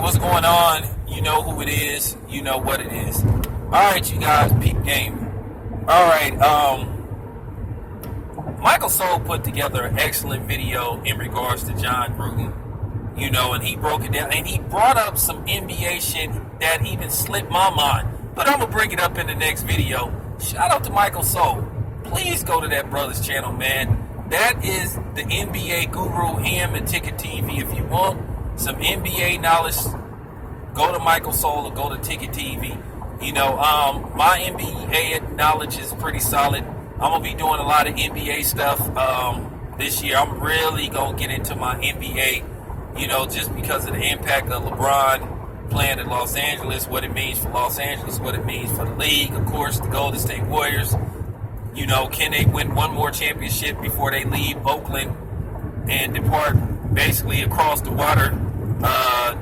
what's going on? You know who it is. You know what it is. Alright, you guys, peep game. Alright, Michael Sowell put together an excellent video in regards to Jon Gruden. You know, and he broke it down. And he brought up some NBA shit that even slipped my mind. But I'm going to bring it up in the next video. Shout out to Michael Sowell. Please go to that brother's channel, man. That is the NBA guru, him and Ticket TV. If you want some NBA knowledge, go to Michael Sowell or go to Ticket TV. You know, my NBA knowledge is pretty solid. I'm going to be doing a lot of NBA stuff this year. I'm really going to get into my NBA, you know, just because of the impact of LeBron playing in Los Angeles, what it means for Los Angeles, what it means for the league, of course, the Golden State Warriors. You know, can they win one more championship before they leave Oakland and depart basically across the water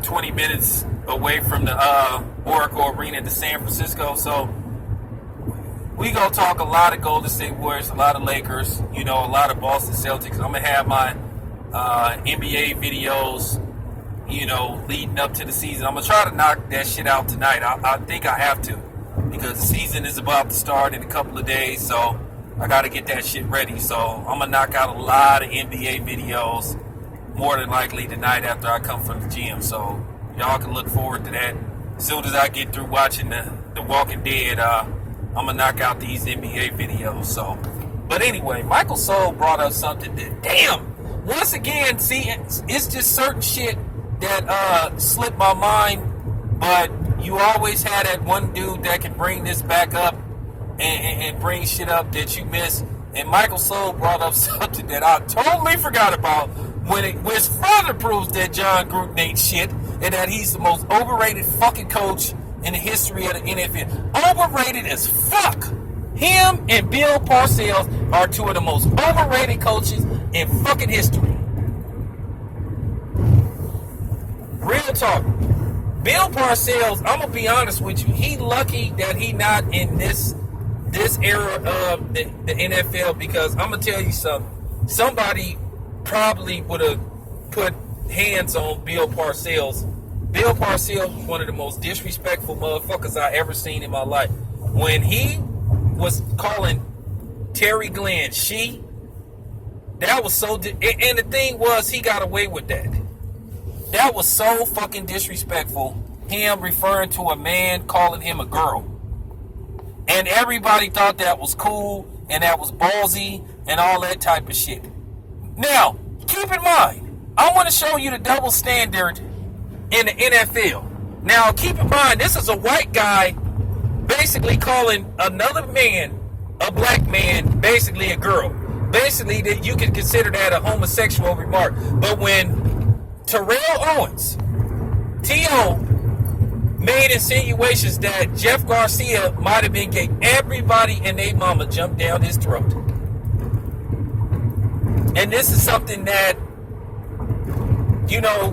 20 minutes away from the Oracle Arena to San Francisco? So we gonna talk a lot of Golden State Warriors, a lot of Lakers, you know, a lot of Boston Celtics. I'm gonna have my NBA videos, you know, leading up to the season. I'm gonna try to knock that shit out tonight. I think I have to, because the season is about to start in a couple of days, so I got to get that shit ready. So I'm going to knock out a lot of NBA videos, more than likely tonight after I come from the gym. So y'all can look forward to that. As soon as I get through watching the Walking Dead, I'm going to knock out these NBA videos. So, but anyway, Michael Sowell brought up something that, damn, once again, see, it's just certain shit that slipped my mind, but you always had that one dude that can bring this back up and bring shit up that you miss. And Michael Sowell brought up something that I totally forgot about, which further proves that Jon Gruden ain't shit and that he's the most overrated fucking coach in the history of the NFL. Overrated as fuck. Him and Bill Parcells are two of the most overrated coaches in fucking history. Real talk. Bill Parcells, I'm going to be honest with you, he lucky that he not in this era of the NFL, because I'm going to tell you something. Somebody probably would have put hands on Bill Parcells. Bill Parcells was one of the most disrespectful motherfuckers I ever seen in my life. When he was calling Terry Glenn she, that was so... and the thing was, he got away with that. That was so fucking disrespectful. Him referring to a man, calling him a girl. And everybody thought that was cool and that was ballsy and all that type of shit. Now, keep in mind, I want to show you the double standard in the NFL. Now, keep in mind, this is a white guy basically calling another man, a black man, basically a girl. Basically, that you could consider that a homosexual remark. But when Terrell Owens, T.O., made insinuations that Jeff Garcia might have been gay, everybody and their mama jumped down his throat. And this is something that, you know,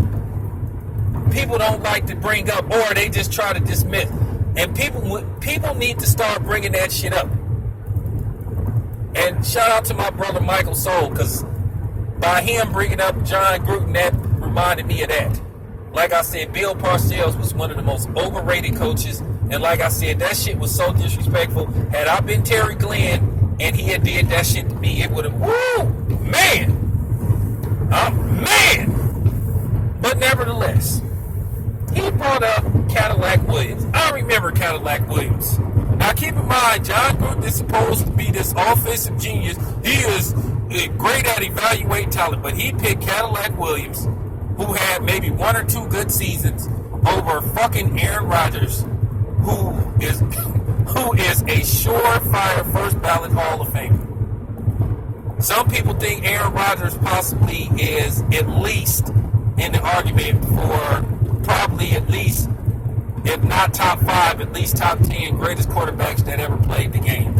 people don't like to bring up, or they just try to dismiss. And people need to start bringing that shit up. And shout out to my brother Michael Sowell, because by him bringing up Jon Gruden, that reminded me of that. Like I said, Bill Parcells was one of the most overrated coaches. And like I said, that shit was so disrespectful. Had I been Terry Glenn and he had did that shit to me, it would have, woo, man. Man. But nevertheless, he brought up Cadillac Williams. I remember Cadillac Williams. Now keep in mind, Jon Gruden is supposed to be this offensive genius. He is great at evaluating talent, but he picked Cadillac Williams, who had maybe one or two good seasons, over fucking Aaron Rodgers, who is a surefire first ballot Hall of Famer. Some people think Aaron Rodgers possibly is at least in the argument for probably at least, if not top 5, at least top 10 greatest quarterbacks that ever played the game.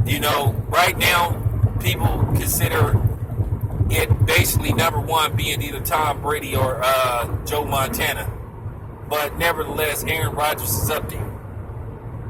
You know, right now, people consider it basically number one being either Tom Brady or Joe Montana. But nevertheless, Aaron Rodgers is up there.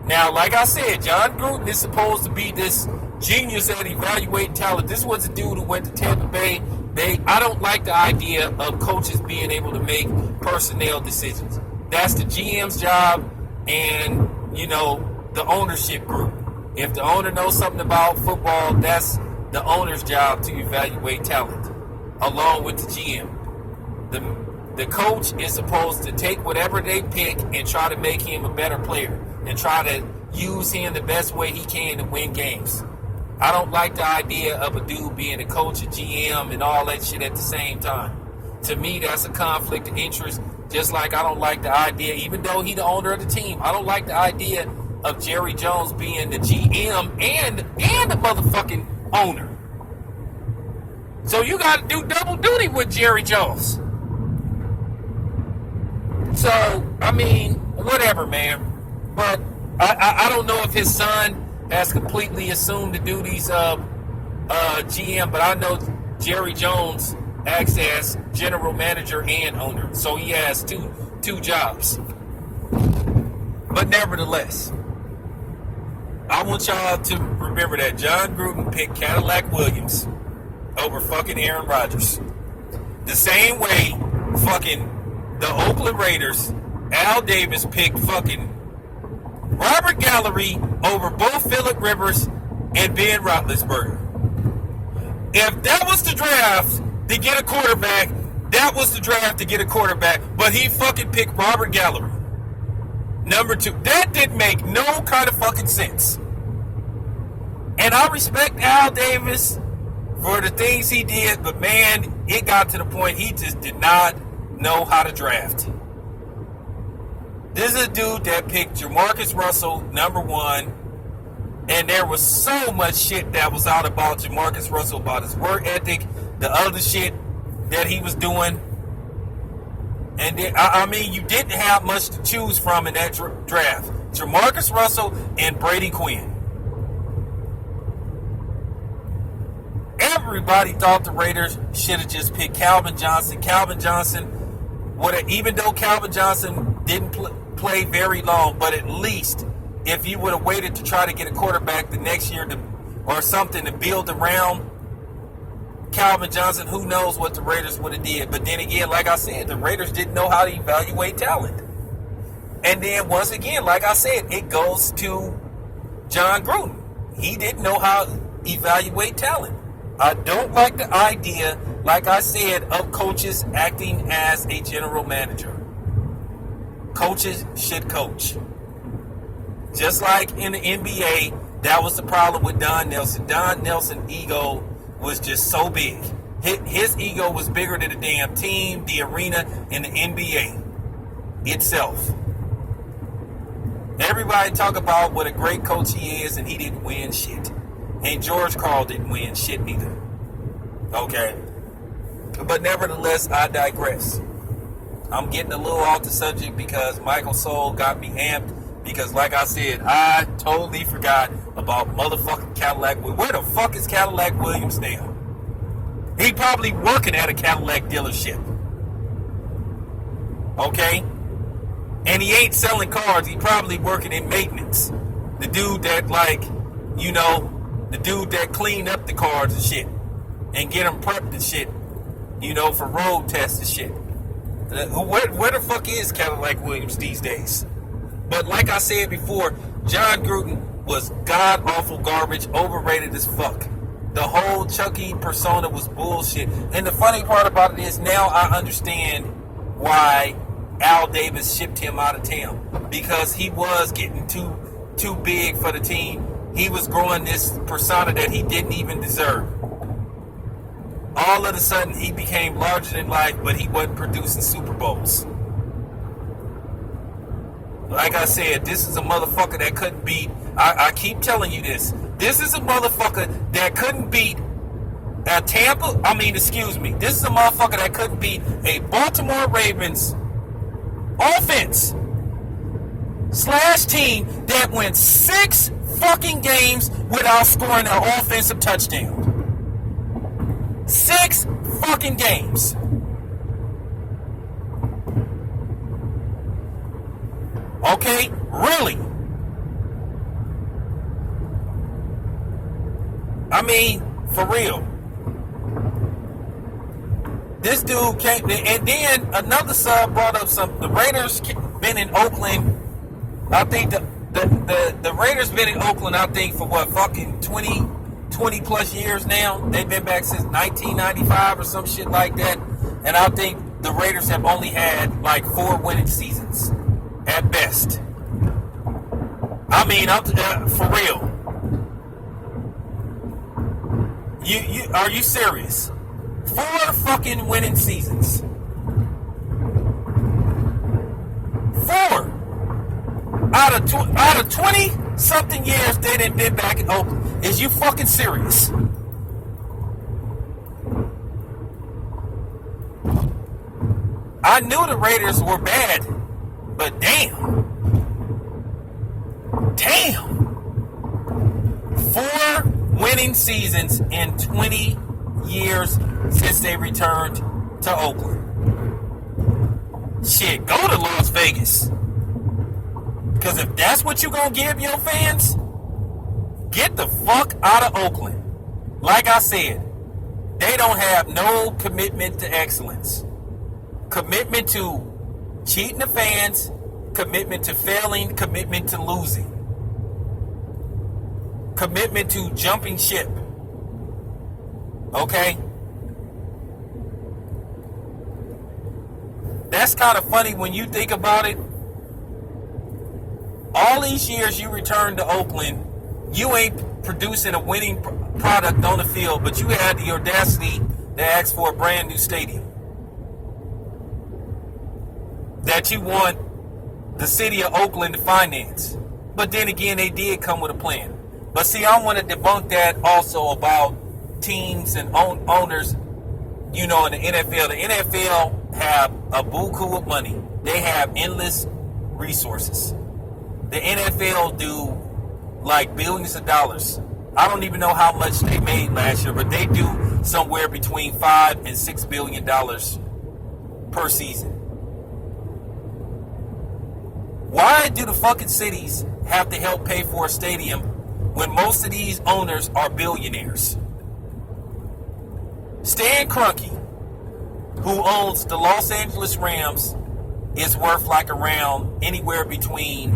Now, like I said, Jon Gruden is supposed to be this genius at evaluating talent. This was a dude who went to Tampa Bay, I don't like the idea of coaches being able to make personnel decisions. That's the GM's job and, the ownership group. If the owner knows something about football, that's the owner's job to evaluate talent, along with the GM. The coach is supposed to take whatever they pick and try to make him a better player and try to use him the best way he can to win games. I don't like the idea of a dude being a coach, a GM, and all that shit at the same time. To me, that's a conflict of interest, just like I don't like the idea, even though he's the owner of the team, I don't like the idea of Jerry Jones being the GM and the motherfucking owner. So you got to do double duty with Jerry Jones. So, whatever, man. But I don't know if his son has completely assumed the duties of GM, but I know Jerry Jones acts as general manager and owner. So he has two jobs. But nevertheless, I want y'all to remember that Jon Gruden picked Cadillac Williams over fucking Aaron Rodgers. The same way fucking the Oakland Raiders, Al Davis picked fucking Robert Gallery over both Phillip Rivers and Ben Roethlisberger. If that was the draft to get a quarterback, that was the draft to get a quarterback, but he fucking picked Robert Gallery. Number 2. That didn't make no kind of fucking sense. And I respect Al Davis for the things he did, but man, it got to the point he just did not know how to draft. This is a dude that picked Jamarcus Russell, number 1, and there was so much shit that was out about Jamarcus Russell, about his work ethic, the other shit that he was doing. And then, you didn't have much to choose from in that draft. Jamarcus Russell and Brady Quinn. Everybody thought the Raiders should have just picked Calvin Johnson. Calvin Johnson, even though Calvin Johnson didn't play very long, but at least if you would have waited to try to get a quarterback the next year or something to build around Calvin Johnson, who knows what the Raiders would have did. But then again, like I said, the Raiders didn't know how to evaluate talent. And then once again, like I said, it goes to Jon Gruden. He didn't know how to evaluate talent. I don't like the idea, like I said, of coaches acting as a general manager. Coaches should coach. Just like in the NBA, that was the problem with Don Nelson. Don Nelson's ego was just so big. His ego was bigger than the damn team, the arena, and the NBA itself. Everybody talk about what a great coach he is, and he didn't win shit. And George Karl didn't win shit neither. Okay? But nevertheless, I digress. I'm getting a little off the subject because Michael Sowell got me amped. Because like I said, I totally forgot about motherfucking Cadillac. Where the fuck is Cadillac Williams now? He probably working at a Cadillac dealership. Okay? And he ain't selling cars. He probably working in maintenance. The dude that the dude that cleaned up the cars and shit. And get them prepped and shit. For road tests and shit. Where the fuck is Cadillac Williams these days? But like I said before, Jon Gruden was god-awful garbage, overrated as fuck. The whole Chucky persona was bullshit. And the funny part about it is now I understand why Al Davis shipped him out of town. Because he was getting too big for the team. He was growing this persona that he didn't even deserve. All of a sudden, he became larger than life, but he wasn't producing Super Bowls. Like I said, this is a motherfucker that couldn't beat. I keep telling you this. This is a motherfucker that couldn't beat This is a motherfucker that couldn't beat a Baltimore Ravens offense / team that went 6 fucking games without scoring an offensive touchdown. 6 fucking games. Okay? Really? For real. This dude came, and then another sub brought up some. The Raiders been in Oakland. I think the Raiders been in Oakland. I think for what, fucking 20 plus years now. They've been back since 1995 or some shit like that. And I think the Raiders have only had like 4 winning seasons at best. I mean, for real. Are you serious? 4 fucking winning seasons. 4 out of 20 something years they done been back in Oakland. Is you fucking serious? I knew the Raiders were bad, but damn. 4 winning seasons in 20 years since they returned to Oakland. Shit, go to Las Vegas. Because if that's what you're going to give your fans, get the fuck out of Oakland. Like I said, they don't have no commitment to excellence. Commitment to cheating the fans, commitment to failing, commitment to losing. Commitment to jumping ship. Okay? That's kind of funny when you think about it. All these years you returned to Oakland, you ain't producing a winning product on the field, but you had the audacity to ask for a brand new stadium that you want the city of Oakland to finance. But then again, they did come with a plan. But see, I want to debunk that also about teams and owners, you know, in the NFL. The NFL have a buku of money. They have endless resources. The NFL do like billions of dollars. I don't even know how much they made last year, but they do somewhere between $5 and $6 billion per season. Why do the fucking cities have to help pay for a stadium when most of these owners are billionaires? Stan Kroenke, who owns the Los Angeles Rams, is worth like around anywhere between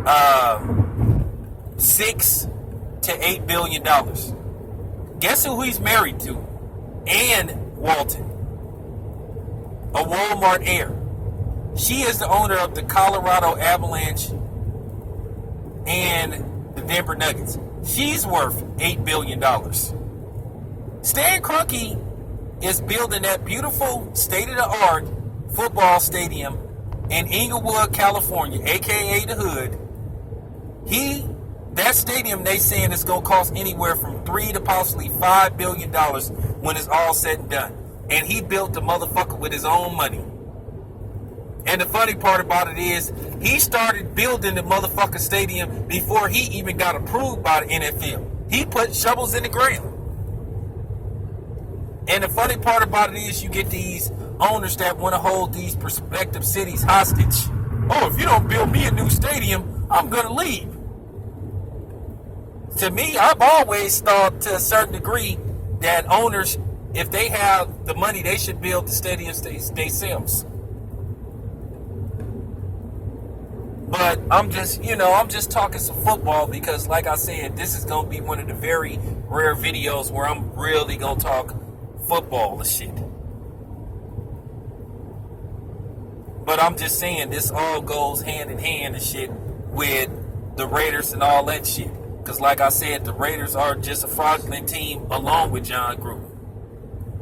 $6 to $8 billion. Guess who he's married to? Ann Walton, a Walmart heir. She is the owner of the Colorado Avalanche and the Denver Nuggets. She's worth $8 billion. Stan Kroenke is building that beautiful state-of-the-art football stadium in Inglewood, California, aka the Hood. That stadium, they saying it's gonna cost anywhere from $3 to possibly $5 billion when it's all said and done. And he built the motherfucker with his own money. And the funny part about it is, he started building the motherfucking stadium before he even got approved by the NFL. He put shovels in the ground. And the funny part about it is, you get these owners that want to hold these prospective cities hostage. Oh, if you don't build me a new stadium, I'm going to leave. To me, I've always thought to a certain degree that owners, if they have the money, they should build the stadiums themselves. But I'm just talking some football because, like I said, this is going to be one of the very rare videos where I'm really going to talk football and shit. But I'm just saying, this all goes hand in hand and shit with the Raiders and all that shit. Because like I said, the Raiders are just a fraudulent team along with Jon Gruden.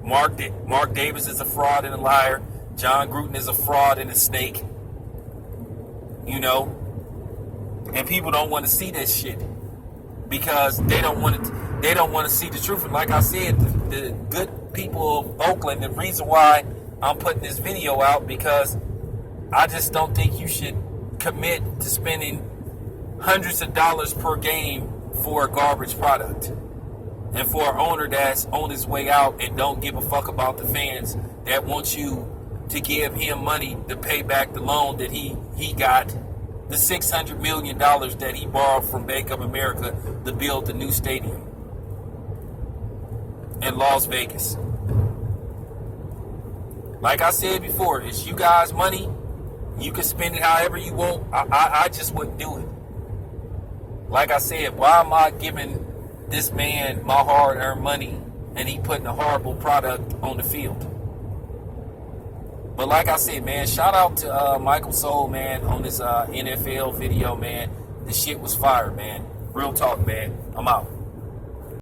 Mark Davis is a fraud and a liar. Jon Gruden is a fraud and a snake. You know? And people don't want to see this shit. Because they don't want to see the truth. And like I said, the good people of Oakland, the reason why I'm putting this video out, because I just don't think you should commit to spending hundreds of dollars per game for a garbage product. And for an owner that's on his way out and don't give a fuck about the fans, that wants you to give him money to pay back the loan that he got, the $600 million that he borrowed from Bank of America to build the new stadium in Las Vegas. Like I said before, it's you guys' money. You can spend it however you want. I just wouldn't do it. Like I said, why am I giving this man my hard-earned money and he putting a horrible product on the field? But like I said, man, shout out to Michael Sowell, man, on this NFL video, man. This shit was fire, man. Real talk, man. I'm out.